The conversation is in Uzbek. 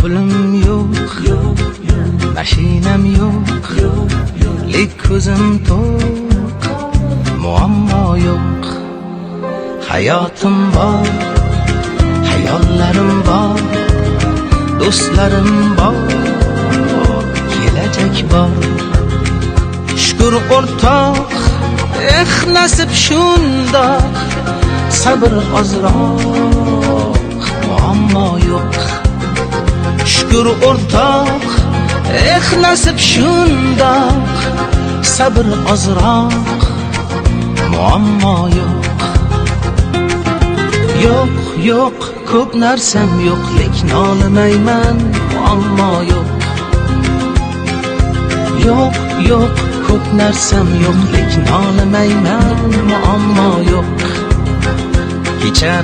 pulim yo'q, mashinam yo'q, lek ko'zim to'q, muammo yo'q. Hayotim bor, hayollarim bor, do'stlarim bor, kelajak bor. Shukr o'rtoq, nasib shundoq, sabr ozroq, muammo yo'q. Shukr o'rtoq, nasib shundoq, sabr ozroq, muammo yo'q. Yo'q, yo'q, ko'p narsam yo'q, lekin nolimayman, muammo yo'q. Yo'q, yo'q, ko'p narsam yo'q, lekin nolimayman, muammo yo'q. Kecha